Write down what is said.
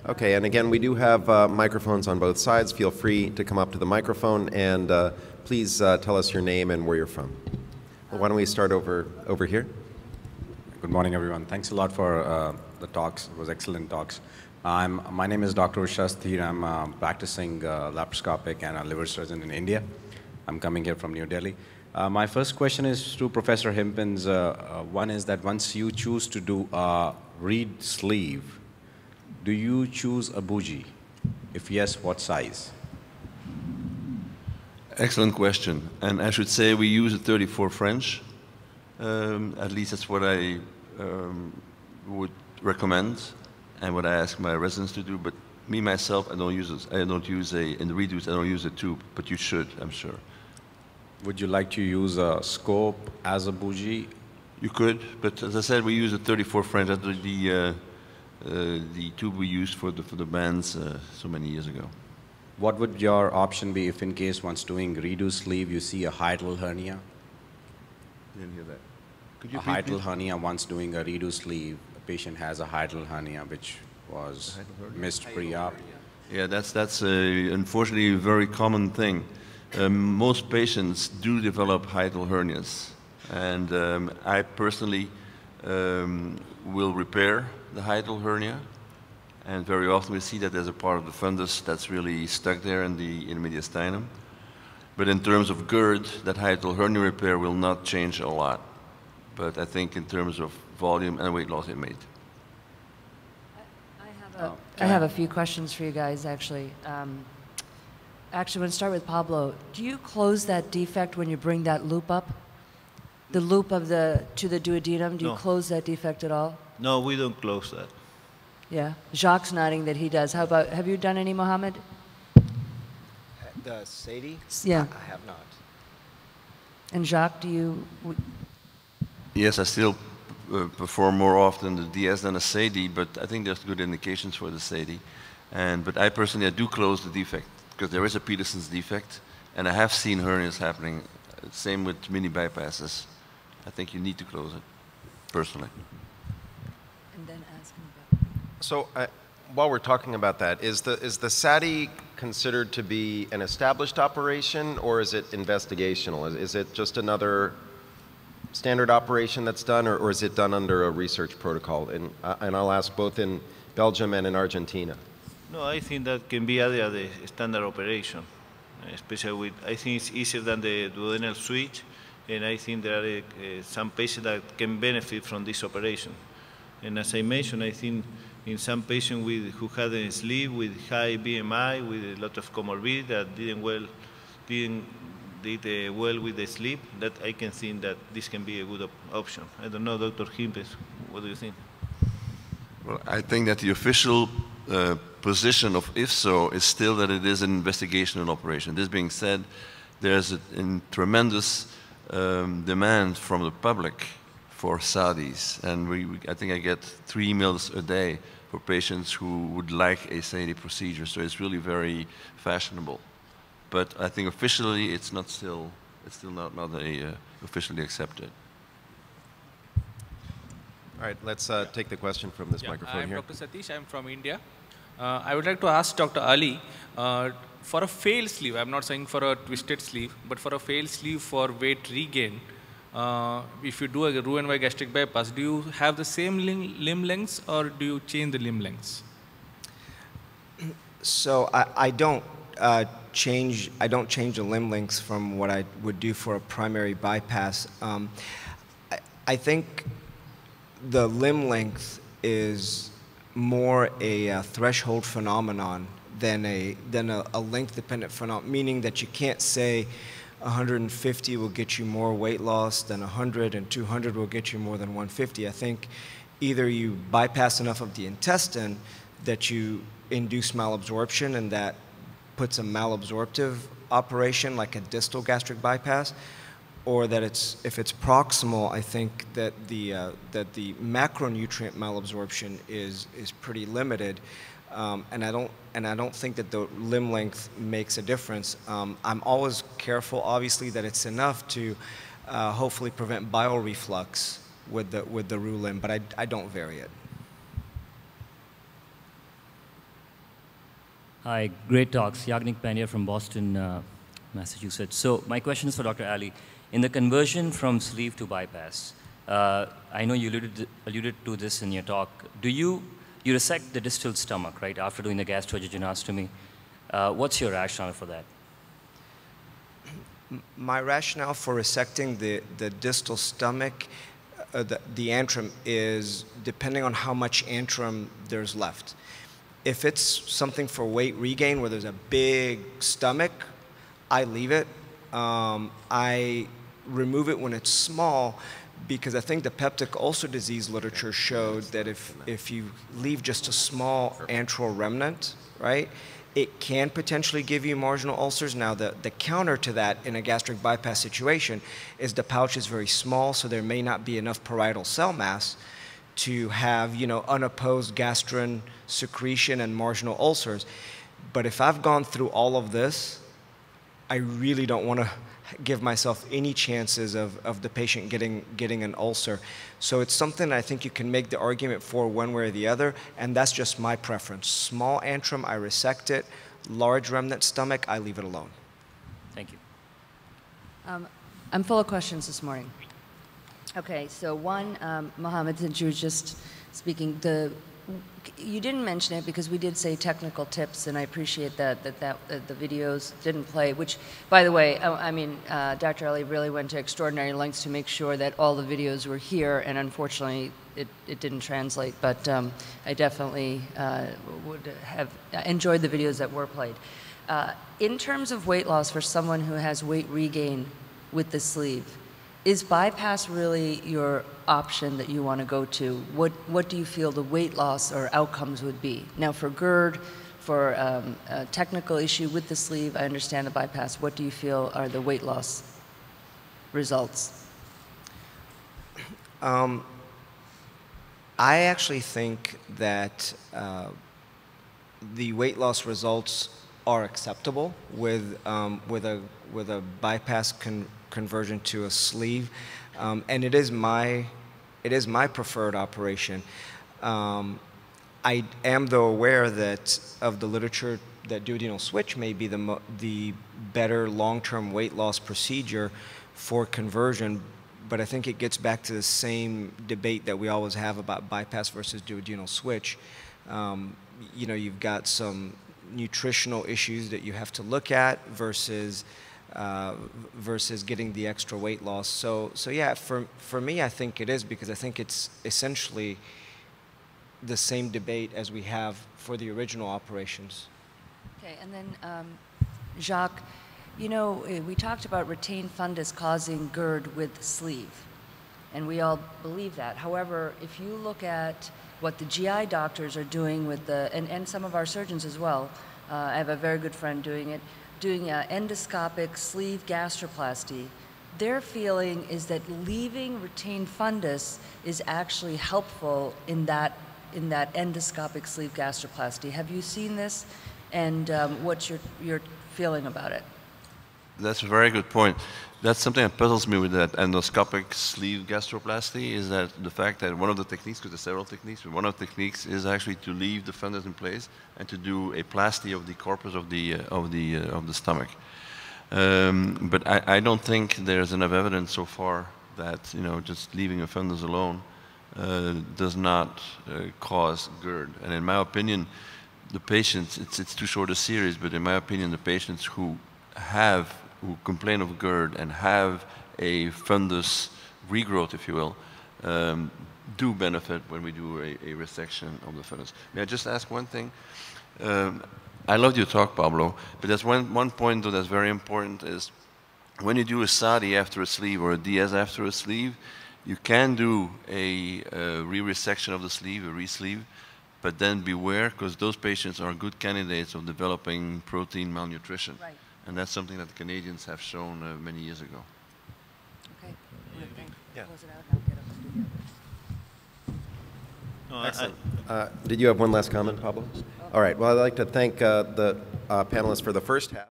Okay, and again, we do have microphones on both sides. Feel free to come up to the microphone, and please tell us your name and where you're from. Well, why don't we start over here? Good morning, everyone. Thanks a lot for the talks. It was excellent talks. My name is Dr. Ushasthir. I'm practicing laparoscopic and a liver surgeon in India. I'm coming here from New Delhi. My first question is to Professor Himpins. One is that once you choose to do a reed sleeve, do you choose a bougie? If yes, what size? Excellent question. And I should say we use a 34 French. At least that's what I would recommend and what I ask my residents to do. But me, myself, I don't use in the reduce, I don't use a tube, but you should, I'm sure. Would you like to use a scope as a bougie? You could, but as I said, we use a 34 French. That's the tube we used for the bands so many years ago. What would your option be if in case once doing redo sleeve you see a hiatal hernia? Didn't hear that. Could you a hiatal hernia once doing a redo sleeve, a patient has a hiatal hernia which was missed pre-op. Yeah, that's unfortunately a very common thing. Most patients do develop hiatal hernias, and I personally will repair the hiatal hernia, and very often we see that there's a part of the fundus that's really stuck there in the mediastinum. But in terms of GERD, that hiatal hernia repair will not change a lot. But I think in terms of volume and weight loss, it may. I have a few questions for you guys, actually. Actually, I'm going to start with Pablo. Do you close that defect when you bring that loop up? The loop of to the duodenum, do you close that defect at all? No, we don't close that. Yeah. Jacques nodding that he does. How about, have you done any, Mohammed? The Sadie? Yeah. I have not. And Jacques, do you? Yes, I still perform more often the DS than a Sadie, but I think there's good indications for the Sadie. But I personally, I do close the defect, because there is a Peterson's defect, and I have seen hernias happening. Same with mini bypasses. I think you need to close it, personally. And then ask him about. So while we're talking about that, is the SATI considered to be an established operation, or is it investigational? Is it just another standard operation that's done, or is it done under a research protocol? And I'll ask both in Belgium and in Argentina. No, I think that can be added as a standard operation, especially with, I think it's easier than the duodenal switch, and I think there are some patients that can benefit from this operation. And as I mentioned, I think in some patients who had a sleeve with high BMI, with a lot of comorbidity that did well with the sleep, that I can think that this can be a good option. I don't know, Dr. Himpins, what do you think? Well, I think that the official position of IFSO is still that it is an investigational operation. This being said, there's a tremendous demand from the public for SADIs, and I think I get 3 emails a day for patients who would like a SADI procedure, so it's really very fashionable. But I think officially it's still not officially accepted. All right, let's take the question from this microphone here. I'm Dr. Satish, I'm from India. I would like to ask Dr. Ali, for a failed sleeve, I'm not saying for a twisted sleeve, but for a failed sleeve for weight regain, if you do a Roux-en-Y gastric bypass, do you have the same limb lengths or do you change the limb lengths? So I don't change the limb lengths from what I would do for a primary bypass. I think the limb length is more a threshold phenomenon than a length-dependent phenomenon, meaning that you can't say 150 will get you more weight loss than 100 and 200 will get you more than 150. I think either you bypass enough of the intestine that you induce malabsorption, and that puts a malabsorptive operation like a distal gastric bypass, or that if it's proximal, I think that the macronutrient malabsorption is pretty limited, and I don't think that the limb length makes a difference. I'm always careful, obviously, that it's enough to hopefully prevent bile reflux with the Roux limb, but I don't vary it. Hi, great talks. Yagnik Pandya from Boston, Massachusetts. So my question is for Dr. Ali. In the conversion from sleeve to bypass, I know you alluded to this in your talk. You resect the distal stomach, right, after doing the gastrojejunostomy. What's your rationale for that? My rationale for resecting the distal stomach, the antrum, is depending on how much antrum there's left. If it's something for weight regain where there's a big stomach, I leave it. I remove it when it's small because I think the peptic ulcer disease literature showed that if you leave just a small antral remnant, right, it can potentially give you marginal ulcers. Now, the counter to that in a gastric bypass situation is the pouch is very small, so there may not be enough parietal cell mass to have, unopposed gastrin secretion and marginal ulcers. But if I've gone through all of this, I really don't want to give myself any chances of the patient getting an ulcer. So it's something I think you can make the argument for one way or the other, and that's just my preference. Small antrum, I resect it. Large remnant stomach, I leave it alone. Thank you. I'm full of questions this morning. Okay, so one, Mohammed, since you were just speaking, you didn't mention it because we did say technical tips, and I appreciate that the videos didn't play, which, by the way, Dr. Ali really went to extraordinary lengths to make sure that all the videos were here, and unfortunately, it didn't translate, but I definitely would have enjoyed the videos that were played. In terms of weight loss for someone who has weight regain with the sleeve, is bypass really your option that you want to go to? What do you feel the weight loss or outcomes would be? Now, for GERD, for a technical issue with the sleeve, I understand the bypass. What do you feel are the weight loss results? I actually think that the weight loss results are acceptable with a bypass conversion to a sleeve, and it is my preferred operation. I am, though, aware that of the literature that duodenal switch may be the better long-term weight loss procedure for conversion, but I think it gets back to the same debate that we always have about bypass versus duodenal switch. You've got some nutritional issues that you have to look at versus getting the extra weight loss. So yeah, for me, I think it is, because I think it's essentially the same debate as we have for the original operations. Okay, and then Jacques, we talked about retained fundus causing GERD with sleeve, and we all believe that. However, if you look at what the GI doctors are doing with and some of our surgeons as well, I have a very good friend doing endoscopic sleeve gastroplasty, their feeling is that leaving retained fundus is actually helpful in that endoscopic sleeve gastroplasty. Have you seen this, and what's your feeling about it? That's a very good point. That's something that puzzles me with that endoscopic sleeve gastroplasty, is that the fact that one of the techniques, because there's several techniques, but one of the techniques is actually to leave the fundus in place and to do a plasty of the corpus of the stomach. But I don't think there's enough evidence so far that just leaving a fundus alone does not cause GERD. And in my opinion, the patients, it's too short a series, but in my opinion, the patients who complain of GERD and have a fundus regrowth, if you will, do benefit when we do a resection of the fundus. May I just ask one thing? I loved your talk, Pablo, but there's one point though that's very important, is when you do a SADI after a sleeve or a DS after a sleeve, you can do a re-resection of the sleeve, a re-sleeve, but then beware, because those patients are good candidates of developing protein malnutrition. Right. And that's something that the Canadians have shown many years ago. Okay. Yeah. Close it out and I'll get up to the others. Excellent. Did you have one last comment, Pablo? All right. Well, I'd like to thank the panelists for the first half.